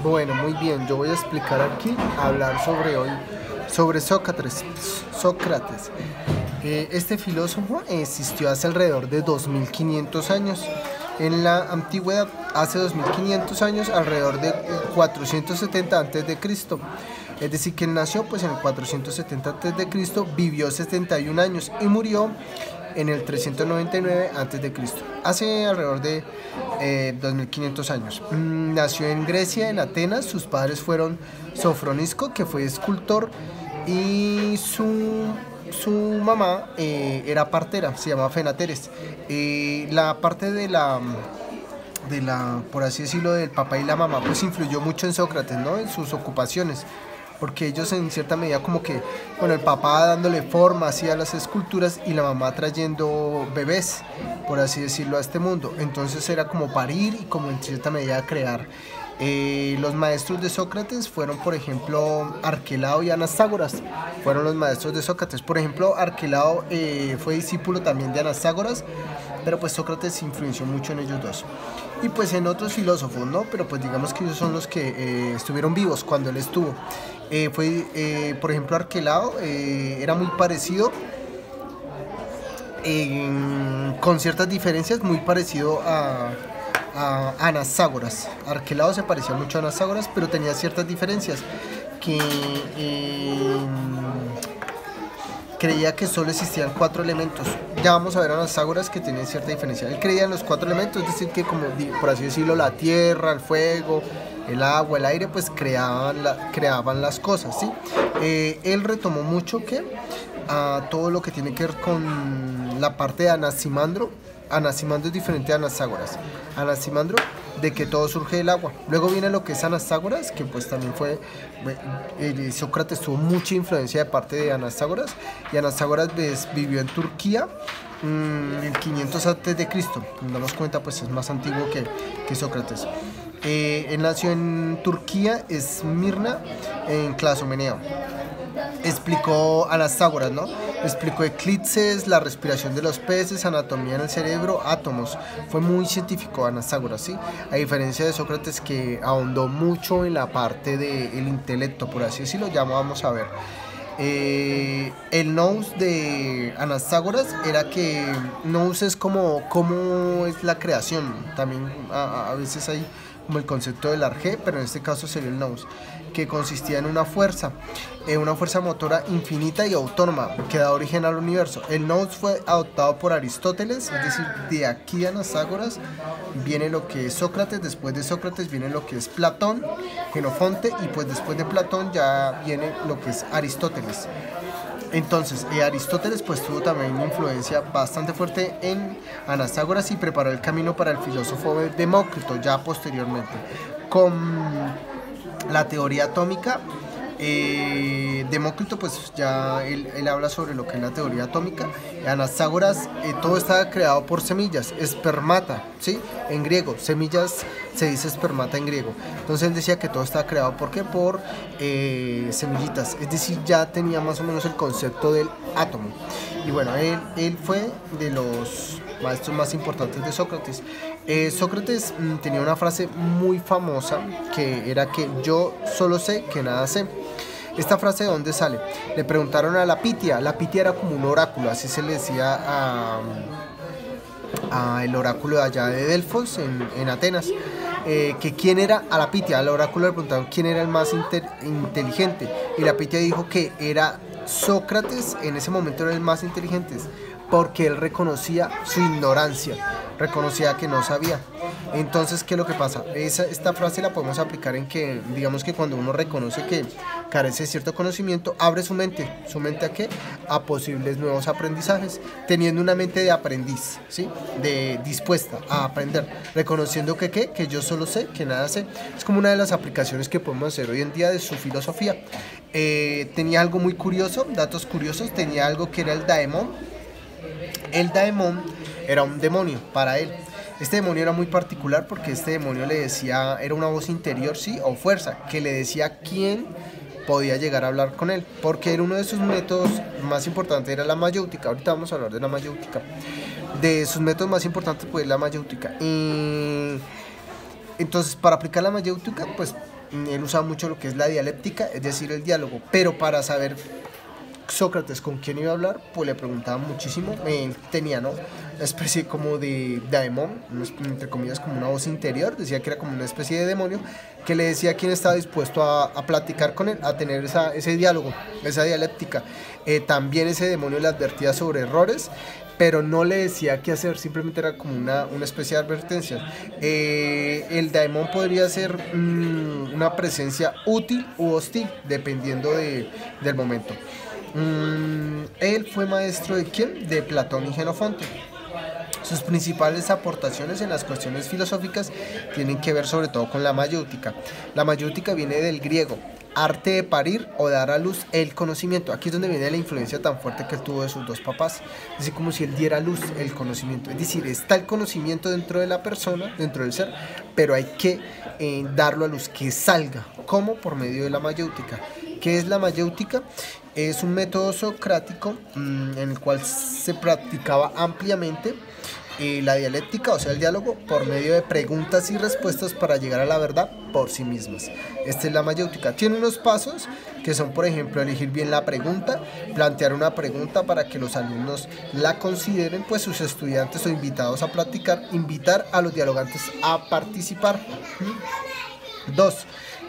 Bueno, muy bien, yo voy a explicar aquí, hablar sobre Sócrates. Sócrates. Este filósofo existió hace alrededor de 2500 años. En la antigüedad, hace 2500 años, alrededor de 470 a.C. Es decir, que él nació pues en el 470 a.C., vivió 71 años y murió en el 399 a.C., hace alrededor de 2500 años. Nació en Grecia, en Atenas. Sus padres fueron Sofronisco, que fue escultor, y su mamá era partera, se llamaba Fenateres. La parte por así decirlo, del papá y la mamá, pues influyó mucho en Sócrates, ¿no? En sus ocupaciones, porque ellos en cierta medida como que, bueno, el papá dándole forma así a las esculturas y la mamá trayendo bebés, por así decirlo, a este mundo. Entonces era como parir y como en cierta medida crear. Los maestros de Sócrates fueron, por ejemplo, Arquelao y Anaxágoras. Fueron los maestros de Sócrates. Por ejemplo, Arquelao fue discípulo también de Anaxágoras, pero pues Sócrates influenció mucho en ellos dos. Y pues en otros filósofos, ¿no? Pero pues digamos que ellos son los que estuvieron vivos cuando él estuvo. Por ejemplo, Arquelao era muy parecido, con ciertas diferencias, muy parecido a Anaxágoras. Arquelao se parecía mucho a Anaxágoras, pero tenía ciertas diferencias, que creía que solo existían 4 elementos. Ya vamos a ver a Anaxágoras, que tenía cierta diferencia. Él creía en los 4 elementos, es decir, que como por así decirlo, la tierra, el fuego, el agua, el aire, pues creaban las cosas, ¿sí? Él retomó mucho a todo lo que tiene que ver con la parte de Anaximandro. Anaximandro es diferente a Anaxágoras. Anaximandro, de que todo surge del agua. Luego viene lo que es Anaxágoras, que pues también Sócrates tuvo mucha influencia de parte de Anaxágoras, y Anaxágoras vivió en Turquía en 500 a.C. Nos damos cuenta, pues es más antiguo que Sócrates. Él nació en Turquía, Esmirna, en Clazomeneo. Explicó Anaxágoras, ¿no? Explicó eclipses, la respiración de los peces, anatomía en el cerebro, átomos. Fue muy científico Anaxágoras, ¿sí? A diferencia de Sócrates, que ahondó mucho en la parte del intelecto, por así decirlo. Ya vamos a ver. El nous de Anaxágoras era que nous es como cómo es la creación. También a veces hay como el concepto del arjé, pero en este caso sería el nous, que consistía en una fuerza motora infinita y autónoma que da origen al universo. El nous fue adoptado por Aristóteles, es decir, de aquí de Anaxágoras viene lo que es Sócrates. Después de Sócrates viene lo que es Platón, Genofonte, y pues después de Platón ya viene lo que es Aristóteles. Entonces, Aristóteles pues tuvo también una influencia bastante fuerte en Anaxágoras y preparó el camino para el filósofo Demócrito ya posteriormente. Con la teoría atómica, Demócrito pues ya él habla sobre lo que es la teoría atómica. Anaxágoras, todo estaba creado por semillas, espermata, ¿sí? En griego, semillas se dice espermata en griego. Entonces él decía que todo estaba creado, ¿por qué? Por semillitas, es decir, ya tenía más o menos el concepto del átomo. Y bueno, él fue de los maestros más importantes de Sócrates. Sócrates tenía una frase muy famosa, que era que yo solo sé que nada sé. ¿Esta frase de dónde sale? Le preguntaron a la Pitia. La Pitia era como un oráculo, así se le decía a el oráculo de allá de Delfos, en Atenas. Que quién era a la Pitia. Al oráculo le preguntaron quién era el más inteligente, y la Pitia dijo que era Sócrates. En ese momento era el más inteligente, porque él reconocía su ignorancia, reconocía que no sabía. Entonces, ¿qué es lo que pasa? Esta frase la podemos aplicar en que, digamos que cuando uno reconoce que carece de cierto conocimiento, abre su mente. ¿Su mente a qué? A posibles nuevos aprendizajes, teniendo una mente de aprendiz, ¿sí? Dispuesta a aprender, reconociendo que yo solo sé, que nada sé. Es como una de las aplicaciones que podemos hacer hoy en día de su filosofía. Tenía algo muy curioso, datos curiosos, tenía algo que era el daemón. El daemón era un demonio para él. Este demonio era muy particular porque este demonio le decía, era una voz interior, sí, o fuerza, que le decía quién podía llegar a hablar con él, porque era uno de sus métodos más importantes, era la mayéutica. Ahorita vamos a hablar de la mayéutica. De sus métodos más importantes, pues, la mayéutica. Entonces, para aplicar la mayéutica, pues él usaba mucho lo que es la dialéctica, es decir, el diálogo, pero para saber Sócrates con quién iba a hablar, pues le preguntaba muchísimo. Él tenía, ¿no?, una especie como de daemon, entre comillas, como una voz interior. Decía que era como una especie de demonio que le decía a quién estaba dispuesto a platicar con él, a tener ese diálogo, esa dialéctica. También ese demonio le advertía sobre errores, pero no le decía qué hacer, simplemente era como una especie de advertencia. El daemon podría ser una presencia útil u hostil, dependiendo del momento. Él fue maestro ¿de quién? De Platón y Jenofonte. Sus principales aportaciones en las cuestiones filosóficas tienen que ver sobre todo con la mayéutica. La mayéutica viene del griego, arte de parir o dar a luz el conocimiento. Aquí es donde viene la influencia tan fuerte que él tuvo de sus dos papás. Es decir, como si él diera a luz el conocimiento. Es decir, está el conocimiento dentro de la persona, dentro del ser, pero hay que darlo a luz, que salga. ¿Cómo? Por medio de la mayéutica. ¿Qué es la mayéutica? Es un método socrático en el cual se practicaba ampliamente la dialéctica, o sea, el diálogo, por medio de preguntas y respuestas para llegar a la verdad por sí mismas. Esta es la mayéutica. Tiene unos pasos que son, por ejemplo, elegir bien la pregunta, plantear una pregunta para que los alumnos la consideren, pues sus estudiantes o invitados a practicar, invitar a los dialogantes a participar. 2.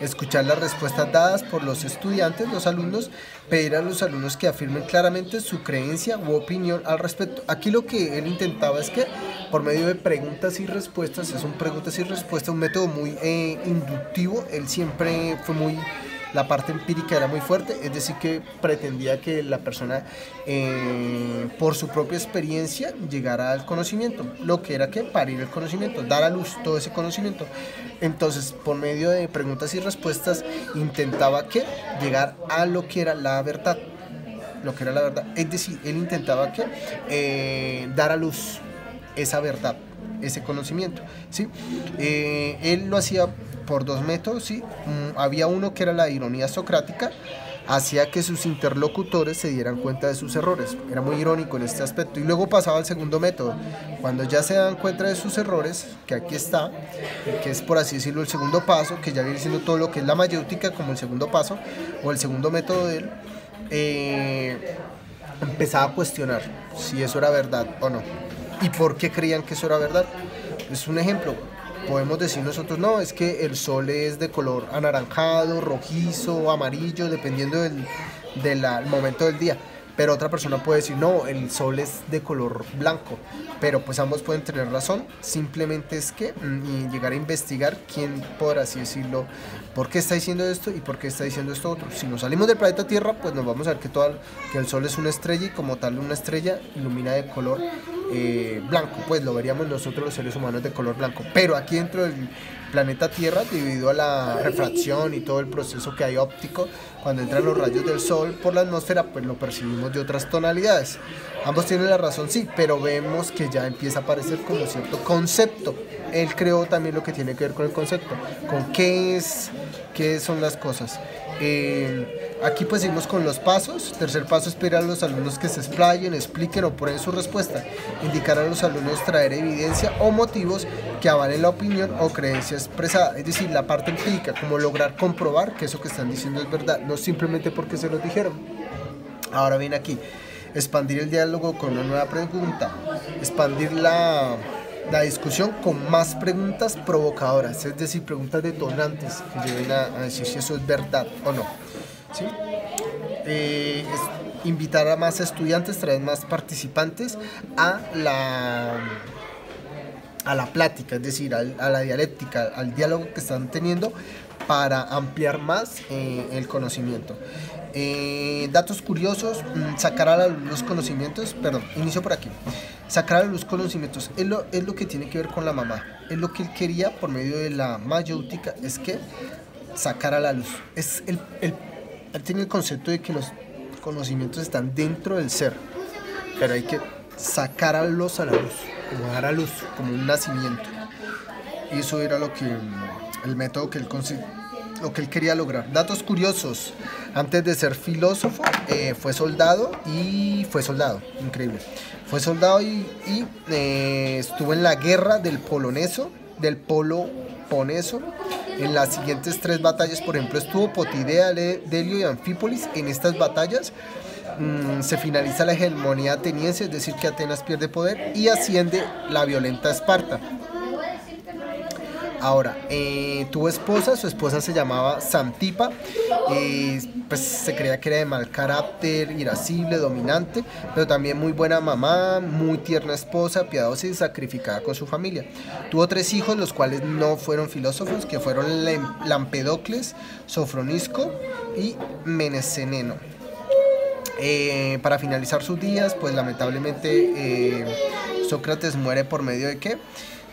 Escuchar las respuestas dadas por los estudiantes, los alumnos, pedir a los alumnos que afirmen claramente su creencia u opinión al respecto. Aquí lo que él intentaba es que por medio de preguntas y respuestas, es un preguntas y respuestas, un método muy inductivo. Él siempre fue muy... La parte empírica era muy fuerte, es decir, que pretendía que la persona por su propia experiencia llegara al conocimiento, lo que era que parir el conocimiento, dar a luz todo ese conocimiento. Entonces, por medio de preguntas y respuestas, intentaba que llegar a lo que era la verdad, es decir, él intentaba que dar a luz esa verdad, ese conocimiento, ¿sí? Él lo hacía por dos métodos, ¿sí? Había uno que era la ironía socrática, hacía que sus interlocutores se dieran cuenta de sus errores, era muy irónico en este aspecto, y luego pasaba al segundo método, cuando ya se dan cuenta de sus errores, que aquí está, que es por así decirlo el segundo paso, que ya viene siendo todo lo que es la mayéutica como el segundo paso, o el segundo método de él, empezaba a cuestionar si eso era verdad o no, y por qué creían que eso era verdad. Es un ejemplo. Podemos decir nosotros, no, es que el sol es de color anaranjado, rojizo, amarillo, dependiendo del momento del día. Pero otra persona puede decir, no, el sol es de color blanco. Pero pues ambos pueden tener razón. Simplemente es que llegar a investigar quién, por así decirlo, por qué está diciendo esto y por qué está diciendo esto otro. Si nos salimos del planeta Tierra, pues nos vamos a ver que el sol es una estrella y como tal una estrella ilumina de color blanco, pues lo veríamos nosotros los seres humanos de color blanco, pero aquí dentro del planeta Tierra, debido a la refracción y todo el proceso que hay óptico, cuando entran los rayos del sol por la atmósfera, pues lo percibimos de otras tonalidades. Ambos tienen la razón, sí, pero vemos que ya empieza a aparecer como cierto concepto. Él creó también lo que tiene que ver con el concepto, con qué son las cosas. Aquí pues seguimos con los pasos. Tercer paso es pedir a los alumnos que se explayen, expliquen o prueben su respuesta. Indicar a los alumnos traer evidencia o motivos que avalen la opinión o creencia expresada. Es decir, la parte empírica, como lograr comprobar que eso que están diciendo es verdad, no simplemente porque se lo dijeron. Ahora viene aquí, expandir el diálogo con una nueva pregunta, expandir la discusión con más preguntas provocadoras, es decir, preguntas detonantes que lleven a decir si eso es verdad o no, ¿sí? Invitar a más estudiantes, traer más participantes a la plática, es decir, a la dialéctica, al diálogo que están teniendo para ampliar más el conocimiento. Datos curiosos, sacar a la luz los conocimientos, inicio por aquí. Sacar a la luz conocimientos es lo que tiene que ver con la mamá, es lo que él quería por medio de la mayéutica, es que sacar a la luz. Él tiene el concepto de que los conocimientos están dentro del ser, pero hay que sacarlos a la luz, como dar a luz, como un nacimiento. Y eso era el método que él quería lograr. Datos curiosos: antes de ser filósofo, fue soldado, increíble. Fue soldado y estuvo en la guerra del Polo Peloponeso. En las siguientes 3 batallas, por ejemplo, estuvo Potidea, Delio y Anfípolis. En estas batallas se finaliza la hegemonía ateniense, es decir, que Atenas pierde poder y asciende la violenta Esparta. Ahora, tuvo esposa, su esposa se llamaba Samtipa, pues se creía que era de mal carácter, irascible, dominante, pero también muy buena mamá, muy tierna esposa, piadosa y sacrificada con su familia. Tuvo 3 hijos, los cuales no fueron filósofos, que fueron Lampedocles, Sofronisco y Meneseneno. Para finalizar sus días, pues lamentablemente Sócrates muere por medio de ¿qué?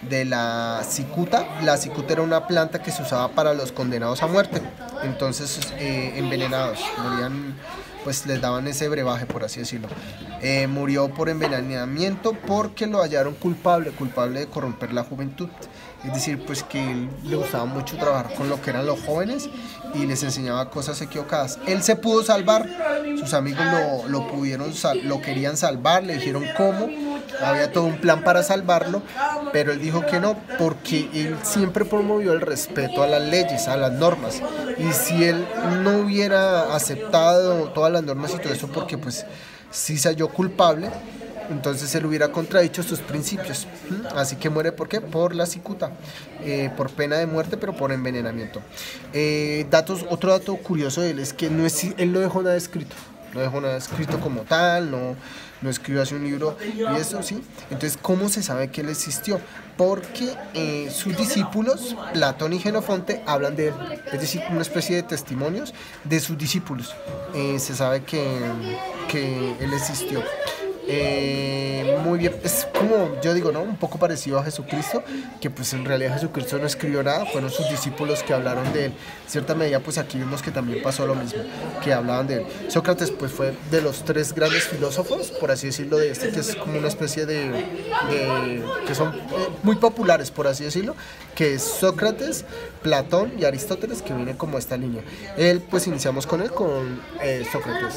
De la cicuta. La cicuta era una planta que se usaba para los condenados a muerte, entonces envenenados, morían, pues les daban ese brebaje, por así decirlo. Murió por envenenamiento porque lo hallaron culpable de corromper la juventud, es decir, pues que él le gustaba mucho trabajar con lo que eran los jóvenes y les enseñaba cosas equivocadas. Él se pudo salvar, sus amigos lo querían salvar, le dijeron cómo, había todo un plan para salvarlo, pero él dijo que no, porque él siempre promovió el respeto a las leyes, a las normas, y si él no hubiera aceptado todas las normas y todo eso, porque pues sí se halló culpable, entonces él hubiera contradicho sus principios. Así que muere, ¿por qué? Por la cicuta, por pena de muerte, pero por envenenamiento. Otro dato curioso de él es que él no dejó nada escrito. No dejó nada escrito como tal, no escribió así un libro y eso, ¿sí? Entonces, ¿cómo se sabe que él existió? Porque sus discípulos, Platón y Jenofonte, hablan de él, es decir, una especie de testimonios de sus discípulos. Se sabe que él existió. Muy bien, es como yo digo, ¿no? Un poco parecido a Jesucristo, que pues en realidad Jesucristo no escribió nada, fueron sus discípulos que hablaron de él. En cierta medida, pues aquí vemos que también pasó lo mismo, que hablaban de él. Sócrates pues fue de los 3 grandes filósofos, por así decirlo, que es como una especie que son muy populares, por así decirlo, que es Sócrates, Platón y Aristóteles, que viene como esta línea. Pues iniciamos con Sócrates.